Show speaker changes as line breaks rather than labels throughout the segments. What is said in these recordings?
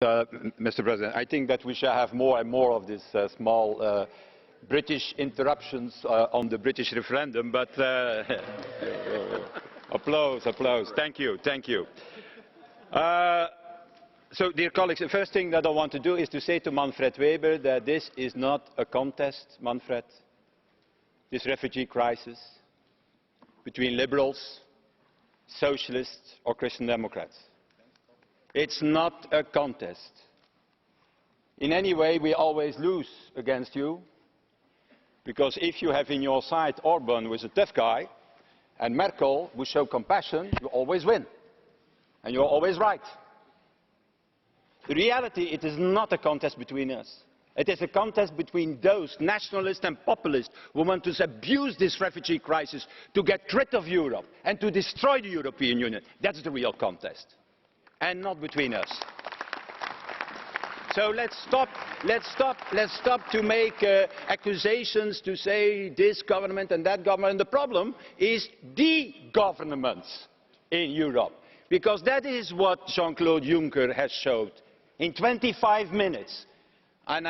Mr. President, I think that we shall have more and more of these small British interruptions on the British referendum, but applause, applause. Thank you, thank you. So, dear colleagues, the first thing that I want to do is to say to Manfred Weber that this is not a contest, Manfred, this refugee crisis, between liberals, socialists or Christian Democrats. It's not a contest. In any way, we always lose against you, because if you have in your side Orban, who is a tough guy, and Merkel, who show compassion, you always win. And you're always right. In reality, it is not a contest between us. It is a contest between those nationalists and populists who want to abuse this refugee crisis to get rid of Europe and to destroy the European Union. That's the real contest. And not between us. So let's stop to make accusations to say this government and that government. The problem is the governments in Europe. Because that is what Jean-Claude Juncker has showed in 25 minutes. And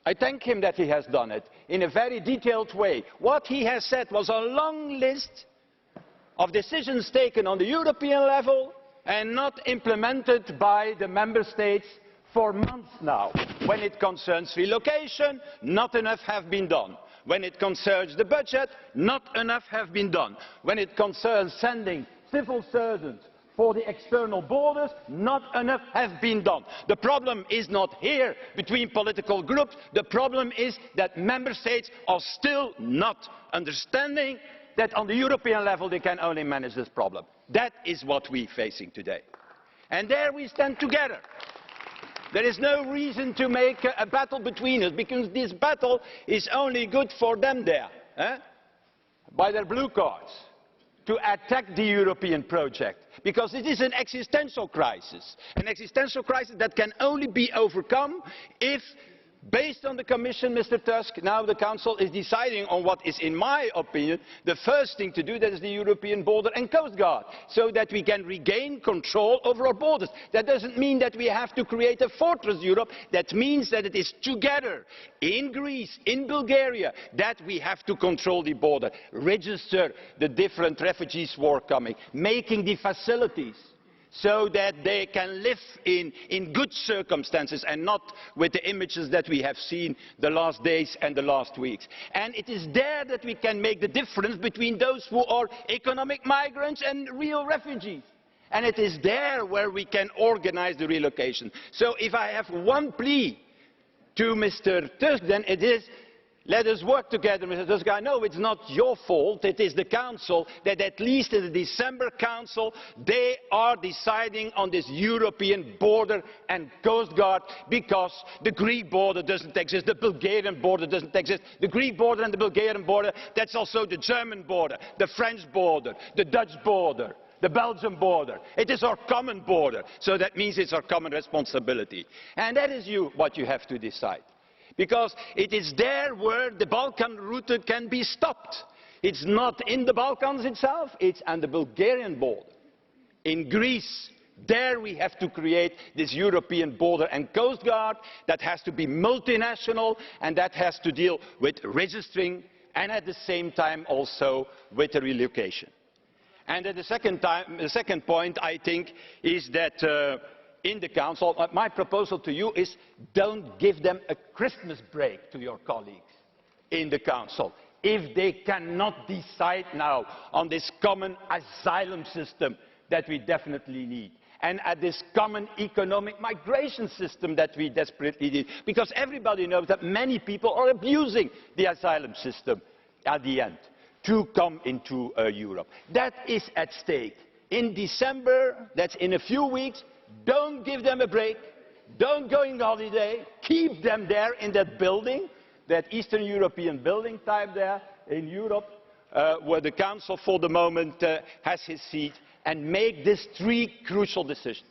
I thank him that he has done it in a very detailed way. What he has said was a long list of decisions taken on the European level and not implemented by the member states for months now. When it concerns relocation, not enough have been done. When it concerns the budget, not enough have been done. When it concerns sending civil servants for the external borders, not enough have been done. The problem is not here between political groups. The problem is that member states are still not understanding that on the European level they can only manage this problem. That is what we are facing today. And there we stand together. There is no reason to make a battle between us, because this battle is only good for them there, by their blue cards, to attack the European project. Because it is an existential crisis that can only be overcome if, based on the Commission, Mr. Tusk, now the Council is deciding on what is, in my opinion, the first thing to do, that is the European Border and Coast Guard, so that we can regain control over our borders. That doesn't mean that we have to create a fortress Europe. That means that it is together, in Greece, in Bulgaria, that we have to control the border, register the different refugees who are coming, making the facilities so that they can live in good circumstances and not with the images that we have seen the last days and the last weeks. And it is there that we can make the difference between those who are economic migrants and real refugees. And it is there where we can organize the relocation. So if I have one plea to Mr. Tusk, then it is, let us work together, Mr. Tusk. I know it's not your fault, it is the Council, that at least in the December Council they are deciding on this European border and coast guard, because the Greek border doesn't exist, the Bulgarian border doesn't exist. The Greek border and the Bulgarian border, that's also the German border, the French border, the Dutch border, the Belgian border. It is our common border, so that means it's our common responsibility. And that is what you have to decide. Because it is there where the Balkan route can be stopped. It's not in the Balkans itself, it's on the Bulgarian border. In Greece, there we have to create this European border and coast guard that has to be multinational and that has to deal with registering and at the same time also with the relocation. And at the second point, I think, is that in the Council, my proposal to you is, don't give them a Christmas break, to your colleagues in the Council, if they cannot decide now on this common asylum system that we definitely need, and at this common economic migration system that we desperately need, because everybody knows that many people are abusing the asylum system at the end to come into Europe. That is at stake. In December, that's in a few weeks, don't give them a break, don't go on holiday, keep them there in that building, that Eastern European building type there in Europe, where the Council for the moment has his seat, and make these three crucial decisions.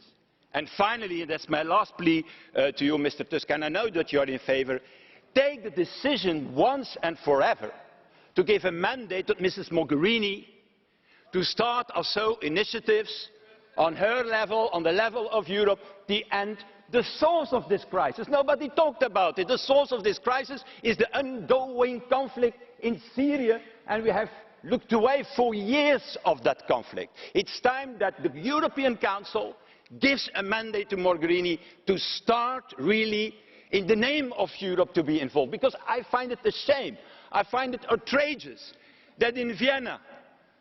And finally, and that's my last plea to you, Mr. Tusk, and I know that you are in favour, take the decision once and forever to give a mandate to Mrs. Mogherini to start also initiatives on her level, on the level of Europe, the end the source of this crisis. Nobody talked about it. The source of this crisis is the ongoing conflict in Syria, and we have looked away for years of that conflict. It's time that the European Council gives a mandate to Mogherini to start really, in the name of Europe, to be involved. Because I find it a shame, I find it outrageous that in Vienna,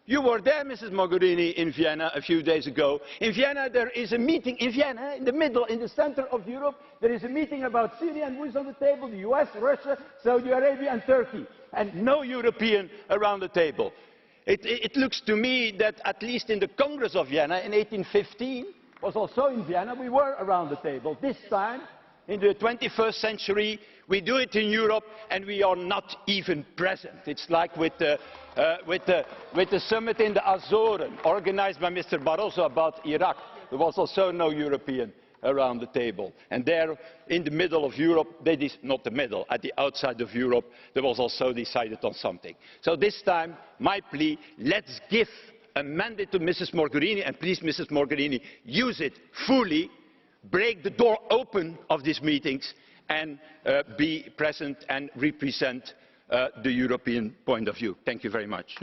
you were there, Mrs. Mogherini, in Vienna a few days ago. In Vienna, there is a meeting, in Vienna, in the middle, in the center of Europe, there is a meeting about Syria, and who is on the table? The US, Russia, Saudi Arabia and Turkey. And no European around the table. It looks to me that at least in the Congress of Vienna in 1815, was also in Vienna, we were around the table. This time, in the 21st century, we do it in Europe and we are not even present. It's like with the summit in the Azoren, organized by Mr. Barroso about Iraq. There was also no European around the table. And there, in the middle of Europe, not the middle, at the outside of Europe, there was also decided on something. So this time, my plea, let's give a mandate to Mrs. Mogherini, and please, Mrs. Mogherini, use it fully, break the door open of these meetings, and be present and represent the European point of view. Thank you very much.